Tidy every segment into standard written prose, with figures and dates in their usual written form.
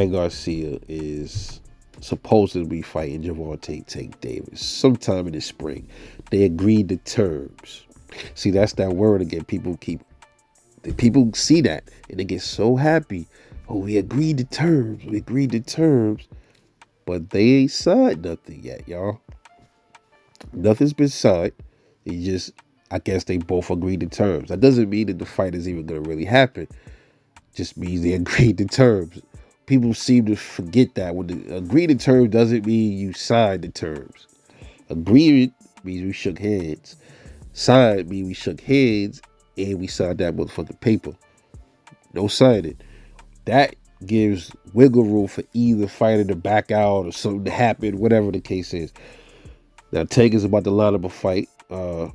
Ryan Garcia is supposed to be fighting Gervonta Tank Davis sometime in the spring. They agreed to terms. See, that's that word again. People see that and they get so happy. Oh, we agreed to terms. We agreed to terms. But they ain't signed nothing yet, y'all. Nothing's been signed. I guess they both agreed to terms. That doesn't mean that the fight is even going to really happen. Just means they agreed to terms. People seem to forget that when the agreed to terms doesn't mean you signed the terms. Agreement means we shook hands. Signed means we shook hands and we signed that motherfucking paper. No signing. That gives wiggle room for either fighter to back out or something to happen, whatever the case is. Now, Tank is about to line up a fight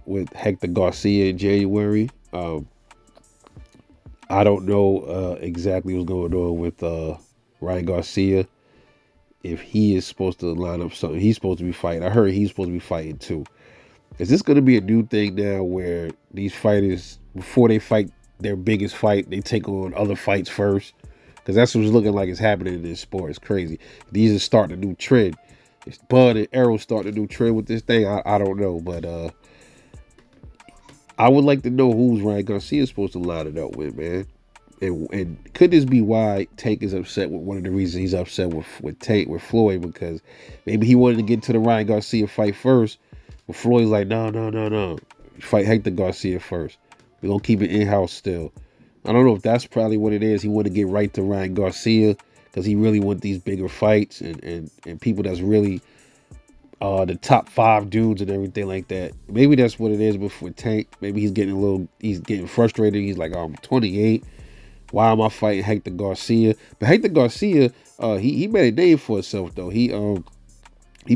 with Hector Garcia in January. I don't know exactly what's going on with Ryan Garcia. If he is supposed to line up something, he's supposed to be fighting. I heard he's supposed to be fighting too. Is this going to be a new thing now where these fighters, before they fight their biggest fight, they take on other fights first? Because that's what's looking like it's happening in this sport. It's crazy. These are starting a new trend. It's Bud and Arrow starting a new trend with this thing. I don't know, but I would like to know who's Ryan Garcia supposed to line it up with, man. And could this be why Tank is upset with one of the reasons he's upset with Floyd? Because maybe he wanted to get to the Ryan Garcia fight first, but Floyd's like, no. Fight Hector Garcia first. We're going to keep it in-house still. I don't know if that's probably what it is. He wanted to get right to Ryan Garcia because he really want these bigger fights and people that's really the top 5 dudes and everything like that. Maybe that's what it is with Tank. Maybe he's getting frustrated. He's like, I'm 28. Why am I fighting Hector Garcia? But Hector Garcia, he made a name for himself though. He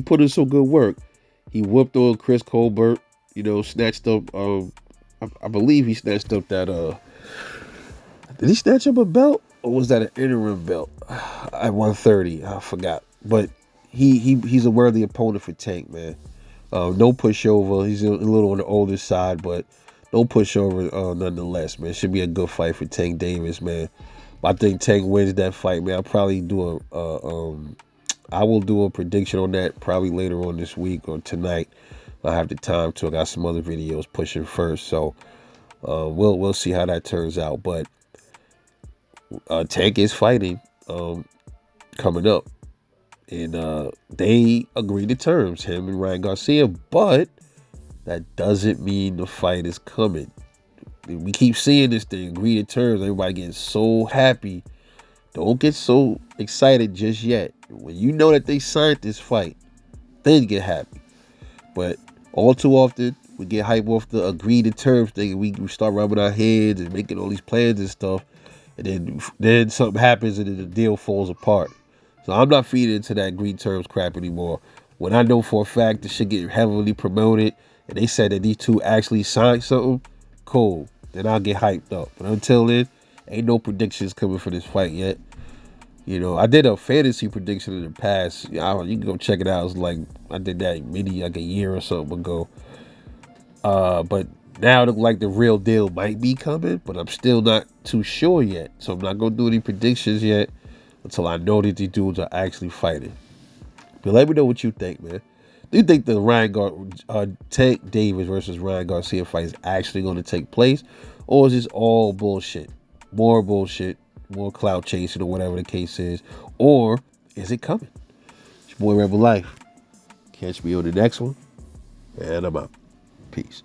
put in some good work. He whooped on Chris Colbert. Snatched up. I believe he snatched up that. Did he snatch up a belt or was that an interim belt at 130? I forgot. But he's a worthy opponent for Tank, man. No pushover. He's a little on the older side, but no pushover nonetheless, man. Should be a good fight for Tank Davis, man. I think Tank wins that fight, man. I'll probably do I will do a prediction on that probably later on this week or tonight. I have the time to. I got some other videos pushing first, so we'll see how that turns out. But Tank is fighting coming up. And they agreed to terms, him and Ryan Garcia, but that doesn't mean the fight is coming. We keep seeing this thing, agree to terms, everybody getting so happy. Don't get so excited just yet. When you know that they signed this fight, then get happy. But all too often, we get hyped off the agreed to terms thing, and we start rubbing our heads and making all these plans and stuff, and then something happens and then the deal falls apart. So I'm not feeding into that agreed terms crap anymore. When I know for a fact this shit get heavily promoted and they said that these two actually signed something, cool. Then I'll get hyped up. But until then, ain't no predictions coming for this fight yet. I did a fantasy prediction in the past. You can go check it out. It's like I did that maybe like a year or something ago. But now it looks like the real deal might be coming, but I'm still not too sure yet. So I'm not gonna do any predictions yet until I know that these dudes are actually fighting. But let me know what you think, man. Do you think the Tank Davis versus Ryan Garcia fight is actually going to take place? Or is this all bullshit? More bullshit, more clout chasing or whatever the case is? Or is it coming? It's your boy Rebel Life. Catch me on the next one. And I'm out. Peace.